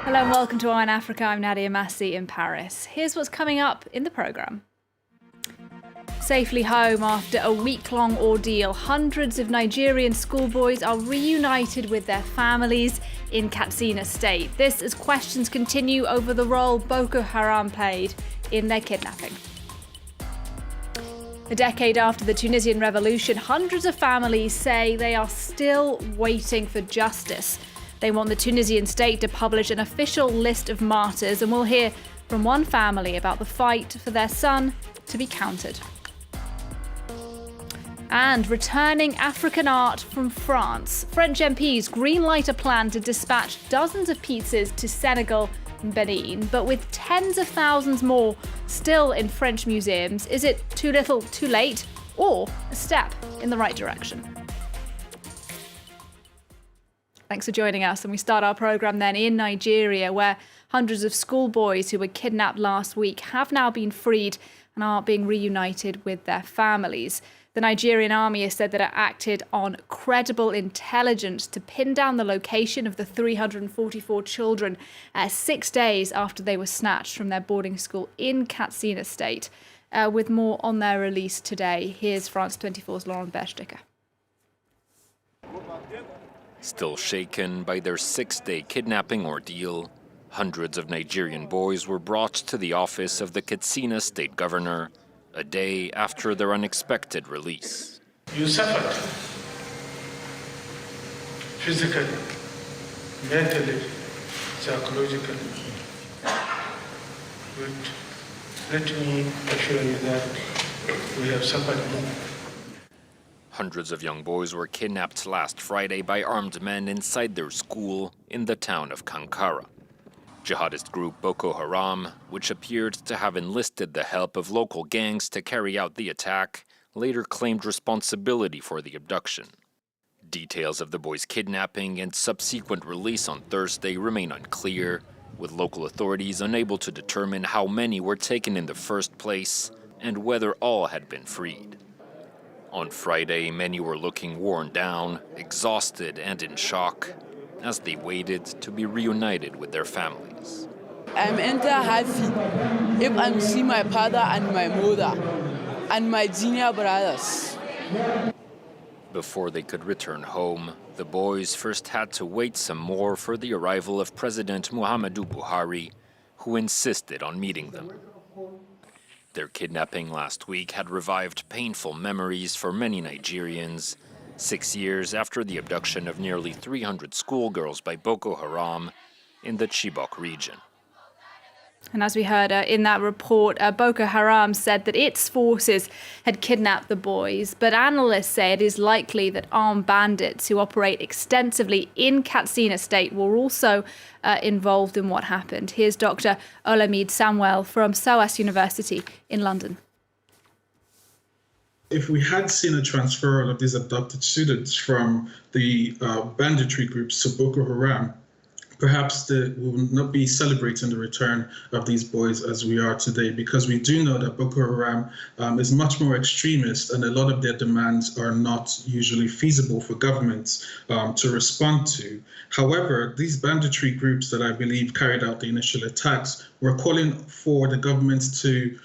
Hello and welcome to Eye on Africa. I'm Nadia Massi in Paris. Here's what's coming up in the programme. Safely home after a week-long ordeal, hundreds of Nigerian schoolboys are reunited with their families in Katsina State. This as questions continue over the role Boko Haram played in their kidnapping. A decade after the Tunisian revolution, hundreds of families say they are still waiting for justice. They want the Tunisian state to publish an official list of martyrs, and we'll hear from one family about the fight for their son to be counted. And returning African art from France. French MPs greenlight a plan to dispatch dozens of pieces to Senegal and Benin, but with tens of thousands more still in French museums, is it too little, too late, or a step in the right direction? Thanks for joining us, and we start our programme then in Nigeria, where hundreds of schoolboys who were kidnapped last week have now been freed and are being reunited with their families. The Nigerian army has said that it acted on credible intelligence to pin down the location of the 344 children 6 days after they were snatched from their boarding school in Katsina State. With more on their release today, here's France 24's Laurent Bersticker. Still shaken by their 6-day kidnapping ordeal, hundreds of Nigerian boys were brought to the office of the Katsina State governor a day after their unexpected release. You suffered physically, mentally, psychologically. But let me assure you that we have suffered more. Hundreds of young boys were kidnapped last Friday by armed men inside their school in the town of Kankara. Jihadist group Boko Haram, which appeared to have enlisted the help of local gangs to carry out the attack, later claimed responsibility for the abduction. Details of the boys' kidnapping and subsequent release on Thursday remain unclear, with local authorities unable to determine how many were taken in the first place and whether all had been freed. On Friday, many were looking worn down, exhausted, and in shock as they waited to be reunited with their families. I'm happy if I see my father and my mother and my junior brothers. Before they could return home, the boys first had to wait some more for the arrival of President Muhammadu Buhari, who insisted on meeting them. Their kidnapping last week had revived painful memories for many Nigerians, 6 years after the abduction of nearly 300 schoolgirls by Boko Haram in the Chibok region. And as we heard in that report, Boko Haram said that its forces had kidnapped the boys, but analysts say it is likely that armed bandits who operate extensively in Katsina State were also involved in what happened. Here's Dr. Olamide Samuel from SOAS University in London. If we had seen a transfer of these abducted students from the banditry groups to Boko Haram, perhaps we will not be celebrating the return of these boys as we are today, because we do know that Boko Haram is much more extremist, and a lot of their demands are not usually feasible for governments to respond to. However, these banditry groups that I believe carried out the initial attacks were calling for the government to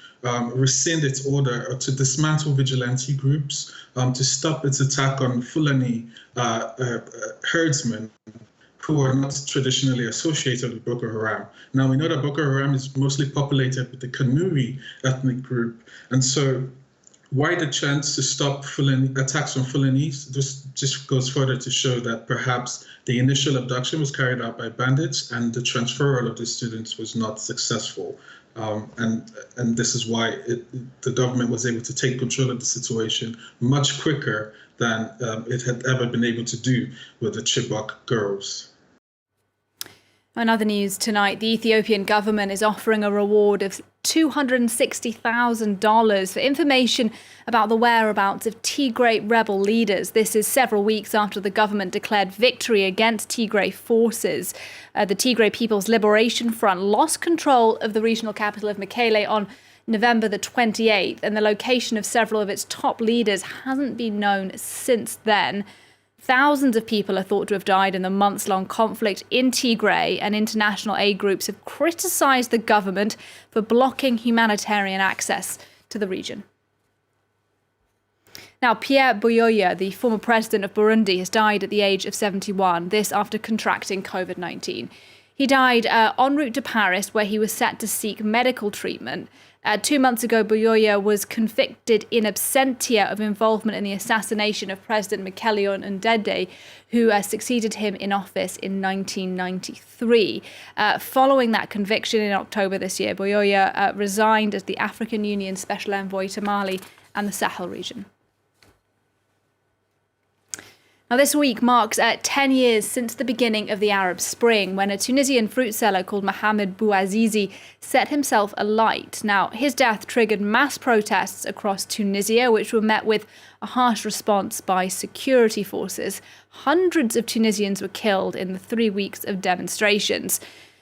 rescind its order or to dismantle vigilante groups, to stop its attack on Fulani herdsmen who are not traditionally associated with Boko Haram. Now, we know that Boko Haram is mostly populated with the Kanuri ethnic group, and so why the chance to stop attacks on Fulanese? This just goes further to show that perhaps the initial abduction was carried out by bandits and the transfer of the students was not successful. And this is why the government was able to take control of the situation much quicker than it had ever been able to do with the Chibok girls. In other news tonight, the Ethiopian government is offering a reward of $260,000 for information about the whereabouts of Tigray rebel leaders. This is several weeks after the government declared victory against Tigray forces. The Tigray People's Liberation Front lost control of the regional capital of Mekelle on November the 28th, and the location of several of its top leaders hasn't been known since then. Thousands of people are thought to have died in the months-long conflict in Tigray, and international aid groups have criticised the government for blocking humanitarian access to the region. Now, Pierre Buyoya, the former president of Burundi, has died at the age of 71, this after contracting COVID-19. He died en route to Paris, where he was set to seek medical treatment. 2 months ago, Buyoya was convicted in absentia of involvement in the assassination of President Michele Ndede, who succeeded him in office in 1993. Following that conviction in October this year, Buyoya resigned as the African Union Special Envoy to Mali and the Sahel region. Now, this week marks 10 years since the beginning of the Arab Spring, when a Tunisian fruit seller called Mohamed Bouazizi set himself alight. Now, his death triggered mass protests across Tunisia, which were met with a harsh response by security forces. Hundreds of Tunisians were killed in the 3 weeks of demonstrations.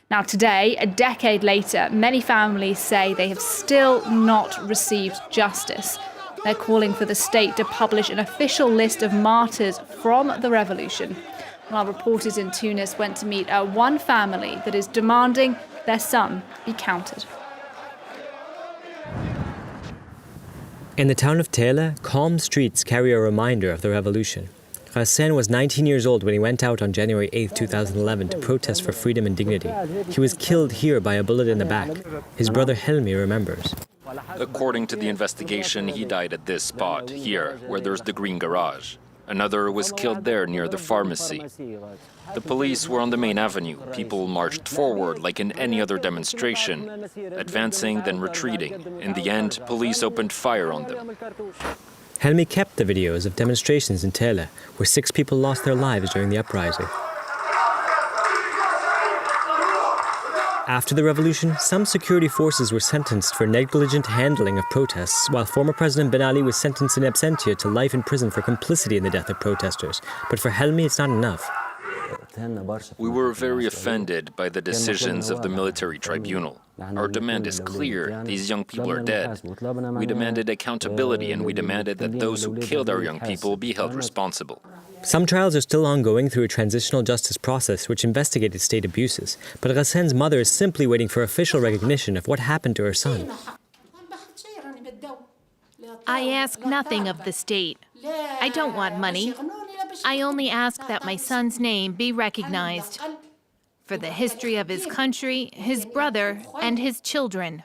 Now, today, a decade later, many families say they have still not received justice. They're calling for the state to publish an official list of martyrs from the revolution. Our reporters in Tunis went to meet one family that is demanding their son be counted. In the town of Tele, calm streets carry a reminder of the revolution. Hassan was 19 years old when he went out on January 8, 2011 to protest for freedom and dignity. He was killed here by a bullet in the back. His brother Helmi remembers. According to the investigation, he died at this spot, here, where there's the green garage. Another was killed there near the pharmacy. The police were on the main avenue. People marched forward like in any other demonstration, advancing, then retreating. In the end, police opened fire on them. Helmi kept the videos of demonstrations in Tele, where 6 people lost their lives during the uprising. After the revolution, some security forces were sentenced for negligent handling of protests, while former President Ben Ali was sentenced in absentia to life in prison for complicity in the death of protesters. But for Helmi, it's not enough. We were very offended by the decisions of the military tribunal. Our demand is clear. These young people are dead. We demanded accountability, and we demanded that those who killed our young people be held responsible. Some trials are still ongoing through a transitional justice process which investigated state abuses, but Ghassan's mother is simply waiting for official recognition of what happened to her son. I ask nothing of the state. I don't want money. I only ask that my son's name be recognized for the history of his country, his brother, and his children.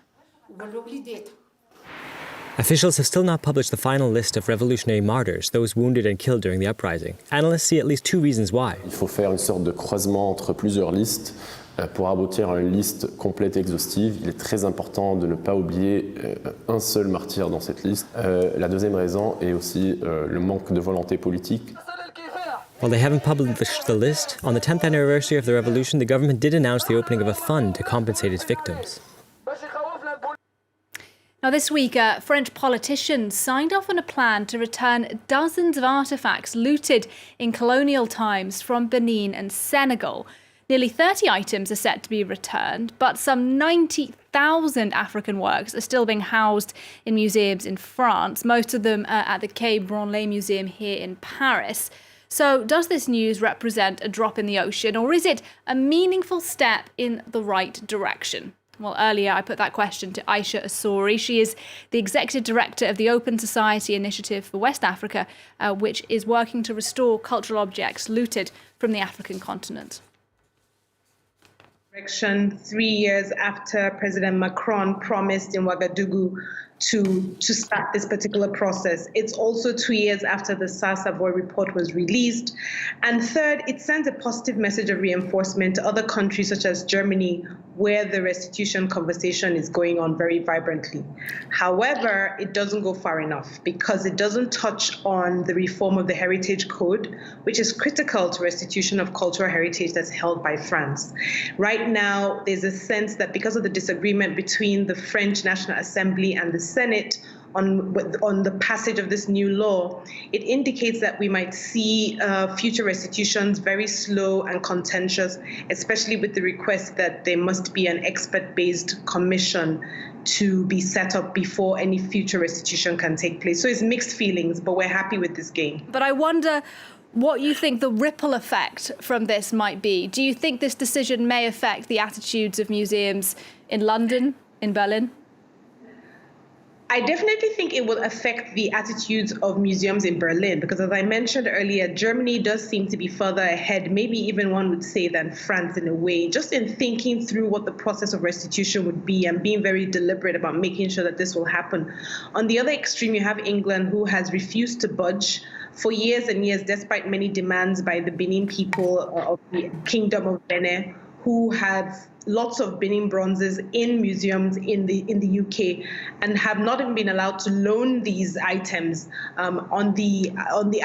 Officials have still not published the final list of revolutionary martyrs, those wounded and killed during the uprising. Analysts see at least 2 reasons why. Il faut faire une sorte de croisement entre plusieurs listes pour aboutir à une liste complète et exhaustive. Il est très important de ne pas oublier un seul martyr dans cette liste. La deuxième raison est aussi le manque de volonté politique. While they haven't published the list, on the 10th anniversary of the revolution, the government did announce the opening of a fund to compensate its victims. Now, this week, French politicians signed off on a plan to return dozens of artefacts looted in colonial times from Benin and Senegal. Nearly 30 items are set to be returned, but some 90,000 African works are still being housed in museums in France, most of them at the Quai Branly Museum here in Paris. So does this news represent a drop in the ocean, or is it a meaningful step in the right direction? Well, earlier I put that question to Aisha Assouri. She is the Executive Director of the Open Society Initiative for West Africa, which is working to restore cultural objects looted from the African continent. 3 years after President Macron promised in Ouagadougou to start this particular process. It's also 2 years after the Savoy report was released. And third, it sends a positive message of reinforcement to other countries such as Germany, where the restitution conversation is going on very vibrantly. However, it doesn't go far enough because it doesn't touch on the reform of the Heritage Code, which is critical to restitution of cultural heritage that's held by France. Right now, there's a sense that because of the disagreement between the French National Assembly and the Senate on the passage of this new law, it indicates that we might see future restitutions very slow and contentious, especially with the request that there must be an expert-based commission to be set up before any future restitution can take place. So it's mixed feelings, but we're happy with this game. But I wonder what you think the ripple effect from this might be. Do you think this decision may affect the attitudes of museums in London, in Berlin? I definitely think it will affect the attitudes of museums in Berlin because, as I mentioned earlier, Germany does seem to be further ahead, maybe even one would say than France in a way, just in thinking through what the process of restitution would be and being very deliberate about making sure that this will happen. On the other extreme, you have England, who has refused to budge for years and years, despite many demands by the Benin people of the Kingdom of Benin, who have lots of Benin bronzes in museums in the UK and have not even been allowed to loan these items on the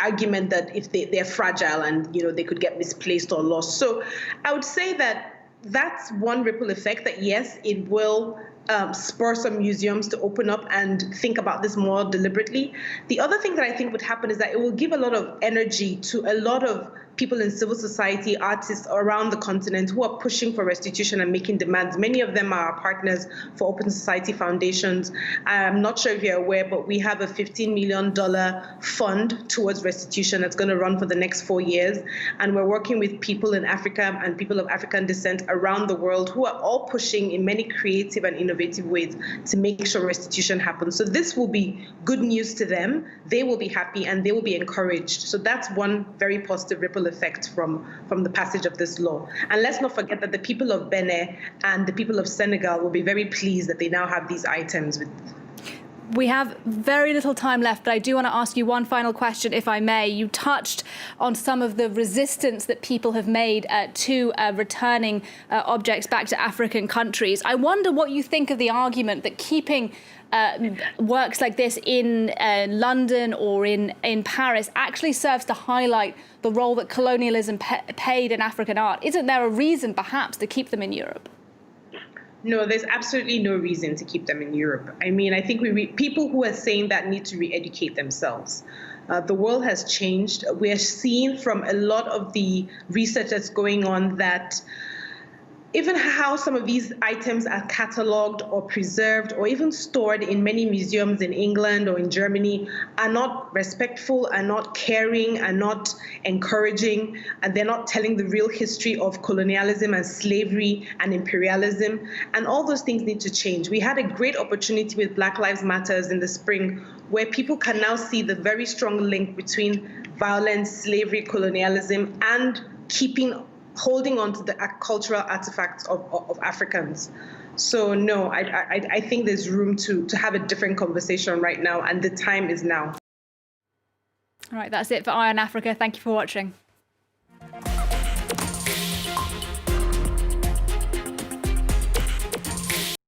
argument that if they're fragile and they could get misplaced or lost. So I would say that that's one ripple effect, that yes, it will spur some museums to open up and think about this more deliberately. The other thing that I think would happen is that it will give a lot of energy to a lot of people in civil society, artists around the continent who are pushing for restitution and making demands. Many of them are our partners for Open Society Foundations. I'm not sure if you're aware, but we have a $15 million fund towards restitution that's going to run for the next 4 years. And we're working with people in Africa and people of African descent around the world who are all pushing in many creative and innovative ways to make sure restitution happens. So this will be good news to them. They will be happy and they will be encouraged. So that's one very positive ripple effect from the passage of this law. And let's not forget that the people of Benin and the people of Senegal will be very pleased that they now have these items. We have very little time left, but I do want to ask you one final question, if I may. You touched on some of the resistance that people have made to returning objects back to African countries. I wonder what you think of the argument that keeping works like this in London or in Paris actually serves to highlight the role that colonialism played in African art. Isn't there a reason, perhaps, to keep them in Europe? No, there's absolutely no reason to keep them in Europe. I mean, I think people who are saying that need to re-educate themselves. The world has changed. We are seeing from a lot of the research that's going on that even how some of these items are catalogued or preserved or even stored in many museums in England or in Germany are not respectful, are not caring, are not encouraging, and they're not telling the real history of colonialism and slavery and imperialism. And all those things need to change. We had a great opportunity with Black Lives Matters in the spring where people can now see the very strong link between violence, slavery, colonialism, and holding on to the cultural artifacts of Africans. So no, I think there's room to have a different conversation right now, and the time is now. All right, that's it for Eye on Africa. Thank you for watching.